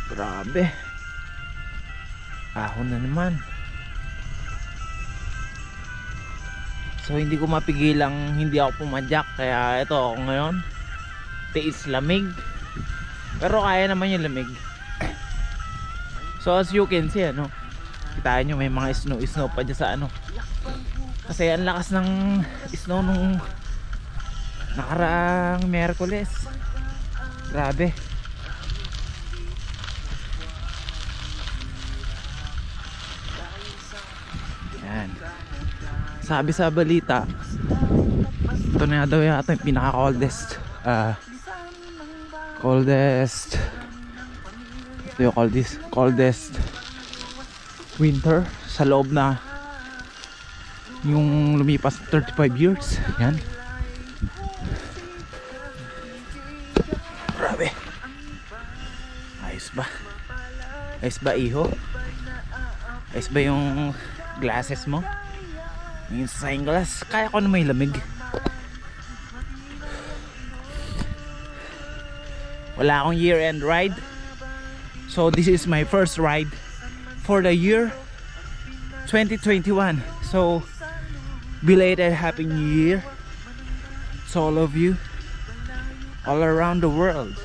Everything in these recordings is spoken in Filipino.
Grabe. Ahon na naman. So hindi ko mapigilang hindi ako pumadyak. Kaya ito ako ngayon, tiis lamig. Pero kaya naman yung lamig. So as you can see, ano, kitaan nyo may mga snow pa dyan sa ano. Kasi ang lakas ng snow nung nakaraang Miyerkules. Grabe. Yan. Sabi sa balita, ito na daw yata yung pinaka coldest winter sa loob na yung lumipas 35 years. Yan. Grabe. Ayos ba? Ayos ba, iho? Ayos ba yung glasses mo? Yung sunglass, kaya ko na may lamig. Wala akong year-end ride. So this is my first ride for the year 2021. So belated Happy New Year to all of you all around the world.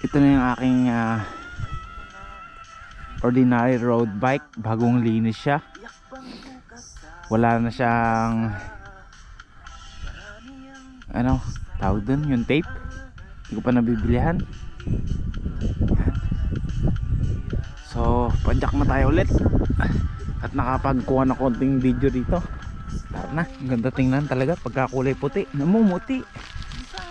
Ito na yung aking ordinary road bike. Bagong linis siya. Wala na siyang ano tawag dun, yung tape. Hindi ko pa nabibilihan. So padyak na tayo ulit. At nakapagkuha na konting video dito. Tara na, ang ganda tingnan talaga pagka kulay puti.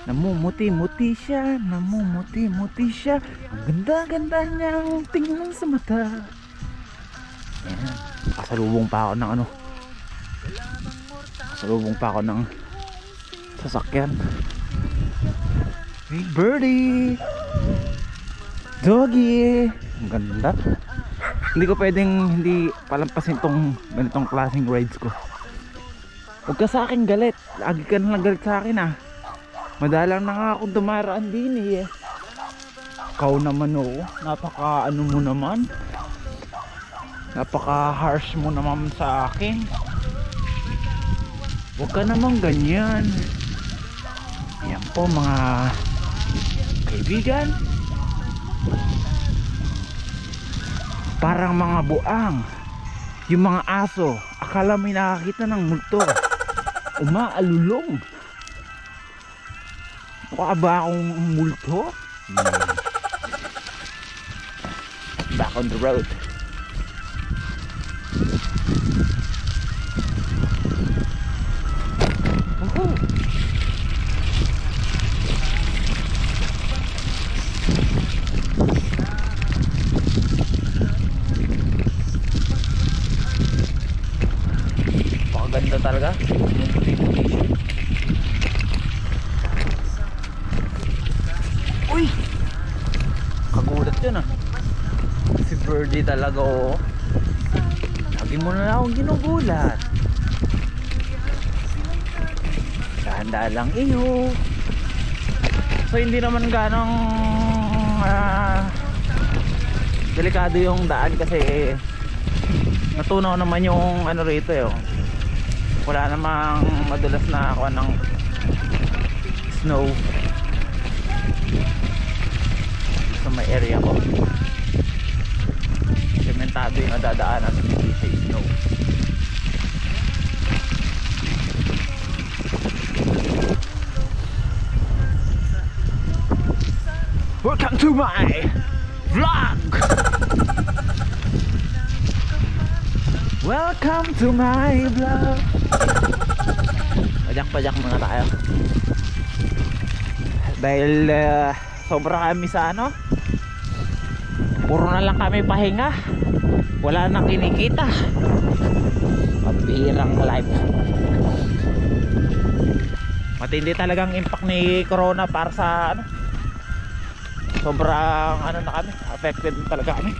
Namumuti-muti siya. Namumuti-muti siya. Ang ganda-ganda niyang tingnan sa mata. Ayan. Kasalubong pa ako ng ano. Kasalubong pa ako ng sasakyan. Hey birdie, doggy. Ang ganda. Hindi ko pwedeng hindi palampasin tong ganitong klaseng rides ko. Huwag ka sa akin galit. Lagi ka nalang galit sa akin ah. Madalang na nga akong dumaraan din eh. Ikaw naman oh, napaka ano mo naman, napaka harsh mo naman sa akin. Huwag ka naman ganyan. Yan po mga kaibigan, parang mga buang. Yung mga aso, akala may nakakita ng multo, umaalulong. Mukha ba akong multo? Back on the road. Woohoo! Pakaganda talaga. Uy! Kagulat yun ah. Si Birdie talaga oh. Lagi mo na akong ginugulat. Dahan-dahan lang iyo. So hindi naman ganong delikado yung daan kasi natunaw naman yung ano rito eh oh. Wala namang madulas na ako ng snow sa may area ko. Sementado yung nadadaanan sa snow. Welcome to my vlog. Welcome to my vlog. Pajak-pajak muna tayo. Dahil sobra kami sa ano, puro na lang kami pahinga, wala nang kinikita. Mabihirang life. Matindi talagang impact ni Corona para sa ano. Sobrang ano na kami, affected talaga kami.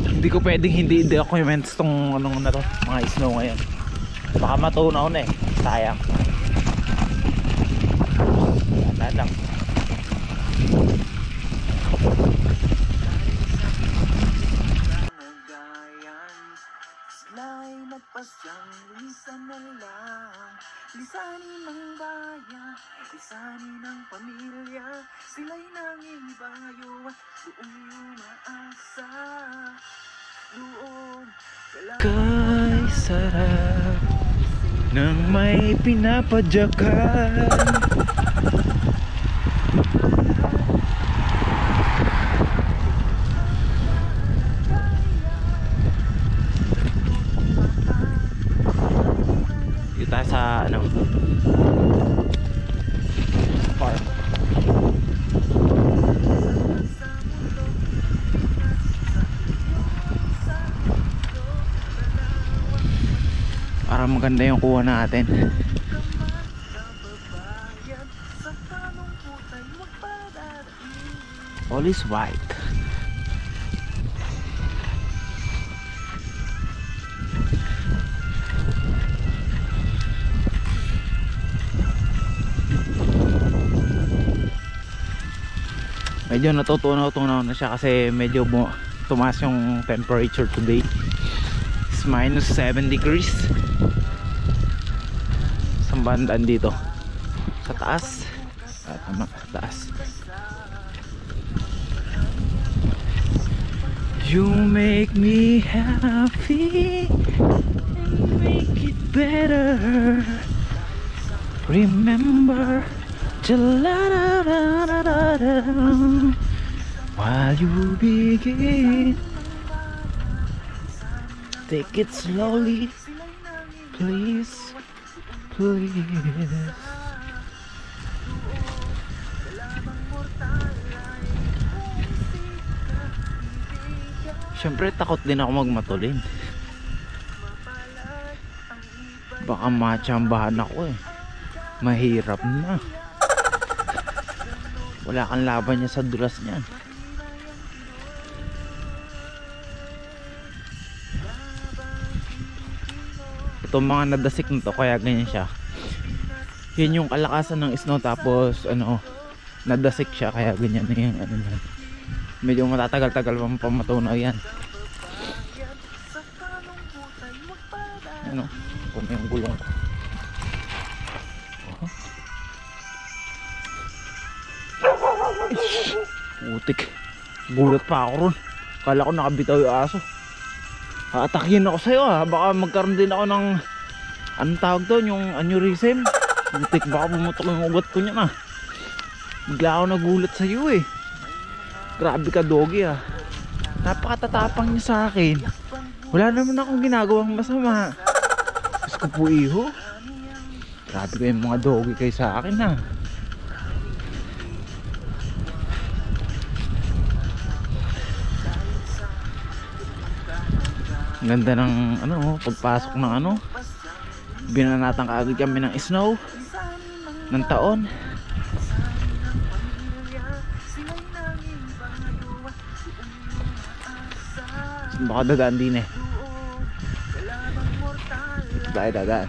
Hindi ko pwedeng hindi documents tong anong na to, mga snow ngayon. Baka matunaw na eh, sayang. Wala lang. Sila'y nagpasyang lisan na lang, lisanin ng bayan, lisanin ng pamilya. Sila'y nangibayo at doon umaasa, doon Kay sarap ng may pinapadyakan. Dito tayo sa ano, farm. Para maganda yung kuha natin. All is white. Medyo natutunaw na siya kasi medyo tumaas yung temperature today. It's minus 7 degrees. Sa bandaan dito sa taas. Tama, sa taas. You make me happy and make it better. Remember, while you begin, take it slowly, please, please. Siyempre takot din ako magmatulin. Baka matsambahan ako eh. Mahirap na. Wala kang laban niya sa dulas niyan. Itong mga nadasik na to, kaya ganyan siya. Yun yung kalakasan ng snow, tapos ano, nadasik siya, kaya ganyan na yung ano yan. Medyo matatagal-tagal pa matunaw yan. Ano, kung yung gulong ko. Putik. Gulat pa ako ron. Kala ko nakabitaw yung aso. Aatakin ako sa'yo ha. Baka magkaroon din ako ng anong tawag doon, yung aneurysm. Putik, baka pumutok yung ugat ko niyan ha. Bigla ako nagulat sa'yo eh. Grabe ka doggy ha. Napakatatapang niya sa akin. Wala naman akong ginagawang masama. Diyos ko po iho. Grabe ko yung mga doggy kayo sa akin ha. Ganda ng ano, pagpasok ng ano, binanatan kaagad kami ng snow ng taon. Baka dadaan din eh. Dahil dadaan.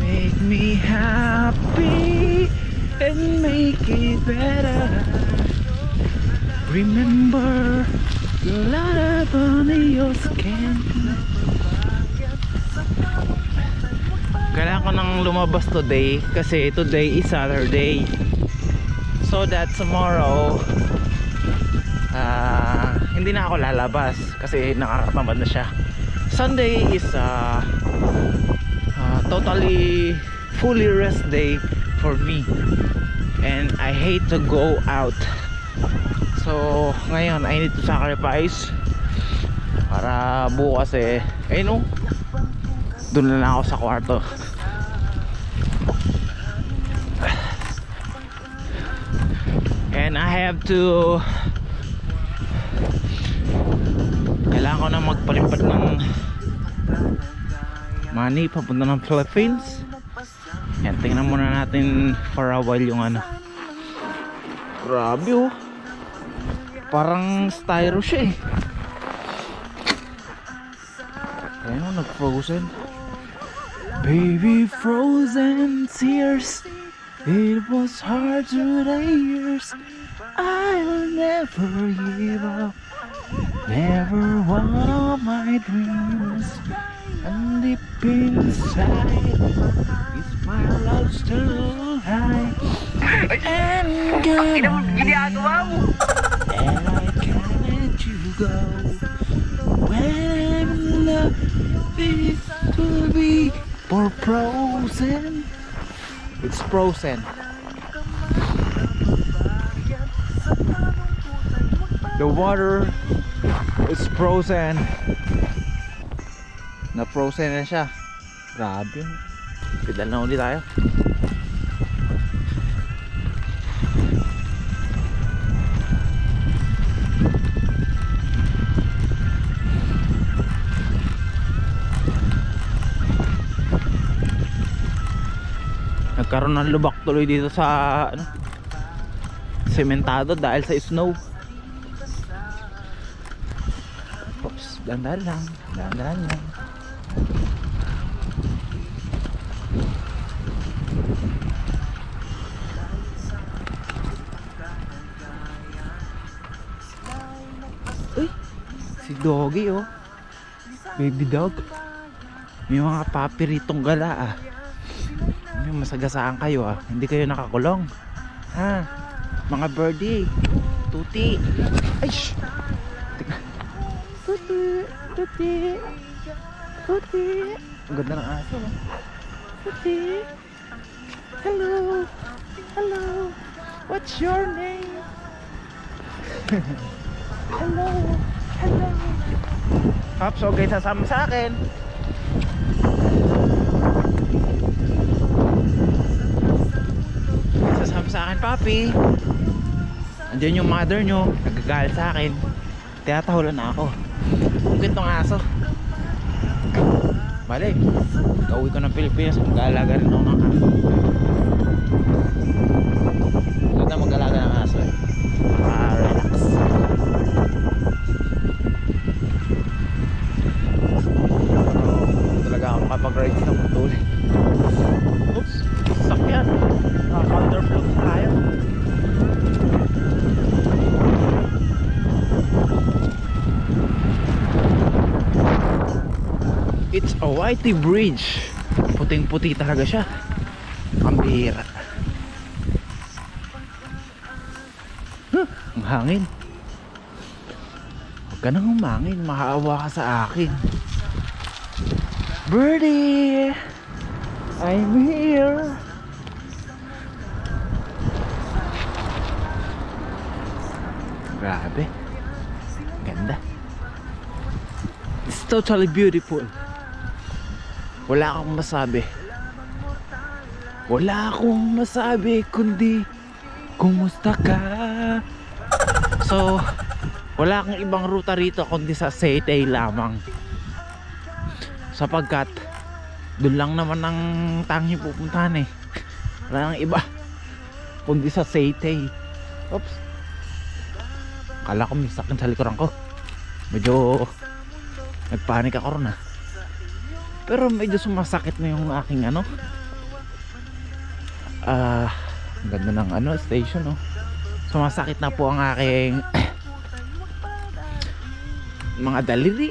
Make me happy and make it better. Remember the light on your skin. Kailangan ko nang lumabas today kasi today is Saturday. So that tomorrow hindi na ako lalabas kasi nakakatamad na siya. Sunday is totally fully rest day for me, and I hate to go out So ngayon I need to sacrifice para bukas ayun, doon na lang ako sa kwarto. And I have to kailangan ko na magpalipad ng money papunta ng Philippines. Yan, tingnan muna natin for a while yung ano. Grabe oh, parang styro siya ayun oh, nag-frozen. Baby frozen tears, it was hard through the years. I'll never give up, never one of my dreams. And deep inside is my love still high. And God, and I can't let you go. When love is to be for frozen, it's frozen. The water is frozen. Na-frozen na siya. Grabe. Pedal na ulit tayo. Nagkaroon ng lubak tuloy dito sa ano, sementado dahil sa snow. Oops, dandan lang, dandan lang. Uy, si Doggy oh, baby dog. May mga papi ritong gala masagasaan kayo hindi kayo nakakulong mga birdie. Tuti, ay shh. Tuti, tuti, tuti, ang ganda ng aso Tuti, hello, hello, what's your name? Hello, hello. Pops, okay, sasama sa akin. Sa akin papi. Andiyan yung mother nyo, nagagalit sa akin. Tinatahulan na ako. Ang gantong aso. Bale, kauwi ko ng Pilipinas, mag-aalaga rin ako ng aso. Ganda mag-aalaga ng aso relax. Talaga ako makapag-ride sa mutuloy. Oops, sakyan. Underflow tayo. It's a whitey bridge. Puting-puti talaga siya. Ang bihira. Ang hangin. Huwag ka nang humangin, mahaawa ka sa akin. Birdie, I'm here. Grabe, ganda. It's totally beautiful. Wala akong masabi. Wala akong masabi kundi kumusta ka. So wala kang ibang ruta rito kundi sa Seytay lamang, sapagkat doon lang naman ang tanging pupuntahan wala nang iba kundi sa Seytay. Oops, kala ko may sakit sa likuran ko. Medyo nagpanik ako ron pero medyo sumasakit na yung aking ang ganda ng station sumasakit na po ang aking mga daliri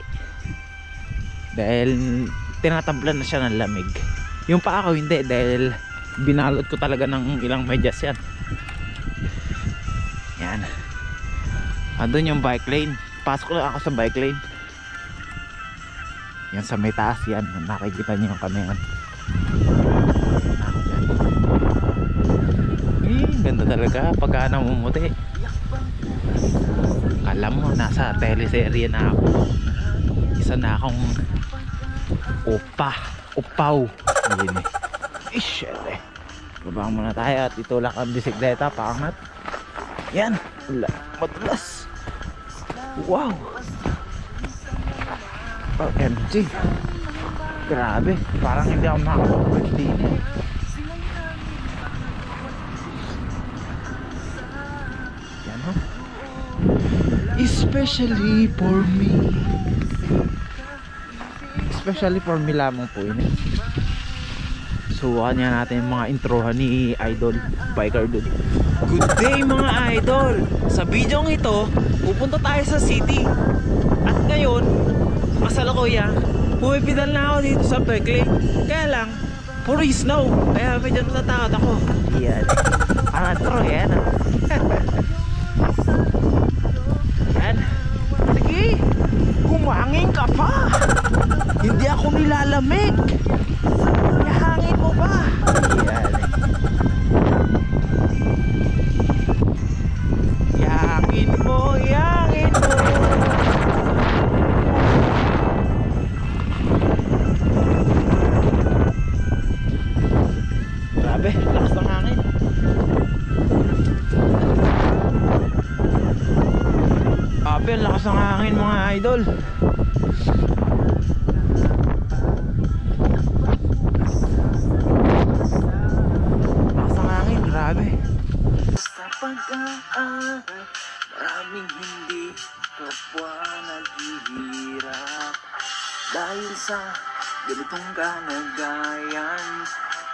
dahil tinatablan na siya ng lamig. Yung paa ko hindi, dahil binalot ko talaga ng ilang medyas yan. Yan. Andun yung bike lane. Pasok lang ako sa bike lane. Yan sa may taas yan. Nakikita niyo yung kanayan. Ganda talaga pagka namumuti. Kala mo nasa teleserye na ako. Isa na akong upaw. Ayun eh. Shit eh. Babang muna tayo at itulak ang bisikleta, paangat. Yan, madulas. Wow. OMG. Grabe, parang hindi ako makakapag din. Yan ho. Especially for me. Especially for me lamang po yun. So kanya natin yung mga introhan ni Idol Biker Dude. Good day mga idol! Sa videong ito, pupunta tayo sa city. At ngayon, kasalukuyan, pumipidal na ako dito sa Berkeley. Kaya lang, puro snow. Kaya medyo natatakot ako. Yan. Ang intro yan. Yan. Sige, kumangin ka pa. Hindi ako nilalamig. Ihangin mo ba? Yan. Ihangin mo, ihangin mo. Grabe, lakas ng hangin. Grabe, lakas ng hangin mga idol. Grabe. Sa pag-aaral, maraming hindi kapwa naghihirap. Dahil sa ganitong kalagayan,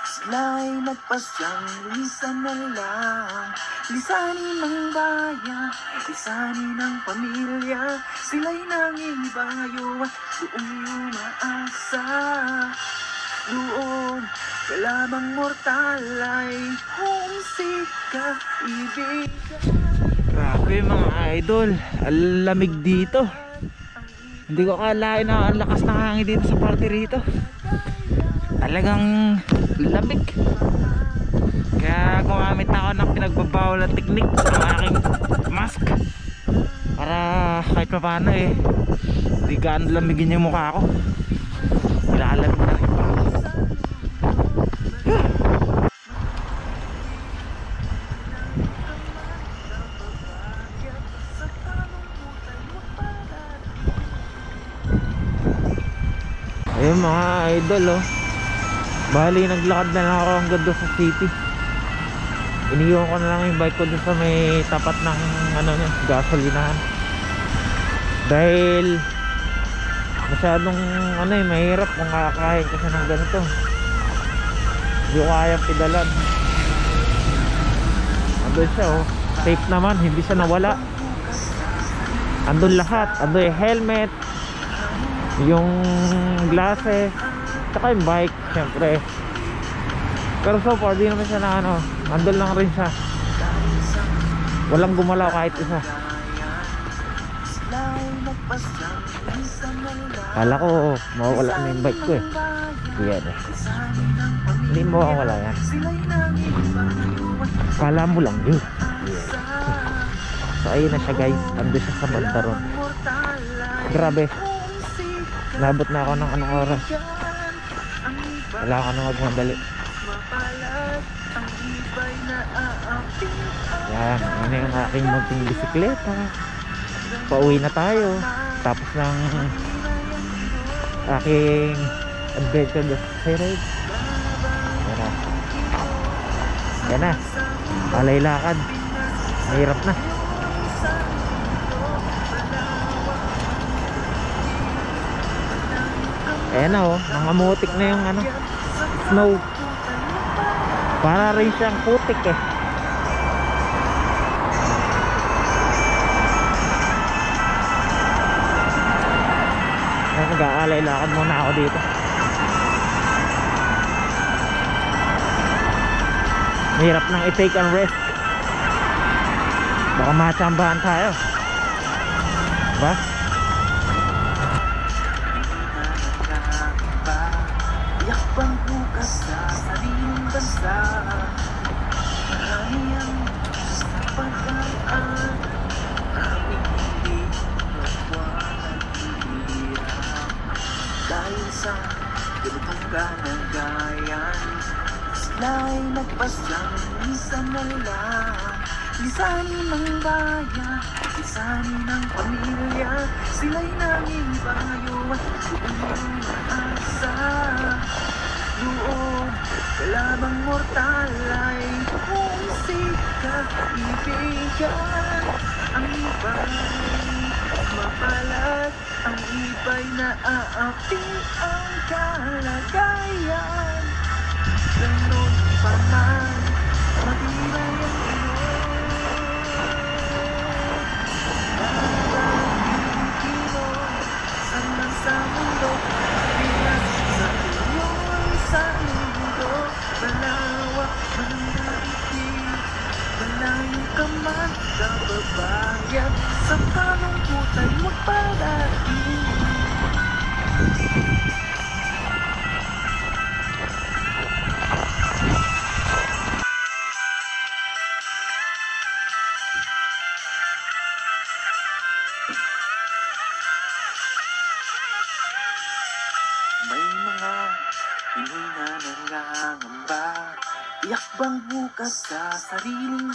sila'y nagpasyang lumisan na lang. Lisanin ng bayan, lisanin ng pamilya. Sila'y nangingibayo at doon umaasa. Doon ka lamang mortal ay homesick ka, ibig. Grabe mga idol, ang lamig dito. Hindi ko akalain na ang lakas ng hangin dito sa party rito. Talagang lamig. Kaya gumamit ako ng pinagbabawal na teknik sa aking mask para kahit pa paano eh hindi gaano lamigin yung mukha ko. Lalamig na rin pa ako. Ayun mga idol oh. Bali naglakad na lang ako hanggang doon sa city. Iniwan ko na lang yung bike ko doon sa may tapat ng gasolinahan. Dahil masyadong mahirap kung kakakain kasi ng ganito. Hindi ko kayang pidalan. Andun siya oh. Safe naman, hindi siya nawala. Andun lahat, andun yung helmet, yung glasses, saka yung bike syempre. Pero so far di naman siya na andun lang rin siya. Walang gumalaw kahit isa. Kala ko mawawala na yung bike ko eh. Yan eh. Hindi mawawala yan. Kala mo lang yun. So ayun na siya guys. Andun siya sa Bandaron. Grabe. Nabot na ako ng anong oras. Kailangan ko na magmadali. Yan. Yun yung aking munting bisikleta. Pauwi na tayo. Tapos ng aking adventure sa Hayride. Yan na. Yan na. Alay lakad. Mahirap na. Ayan na oh. Nangamutik na yung snow. Para rin siyang putik eh. Mag-aalay lakad muna ako dito. Mahirap nang i-take and rest. Baka matsambahan tayo. Diba? Iyak bang bukas sa sariling bansa. Marami ang sa pag-aaral. Maraming hindi Pasang minsan na lang, lisanin ng bayan, lisanin ng pamilya. Sila'y nanging payo at puno ng asa. Doon ka lamang mortal ay humsik ka ibigan. Ang iba'y mapalad, ang iba'y naaapi ang kalagayan. Ganon pa man, matibay ang hanggang sa mundo, Pinas sa tuloy sa mundo. Malawak man ang daigdig, malayo ka man kababayan, sa kalungkutan magparating. May mga Pinoy na nangangamba, tiyak bang bukas sa sariling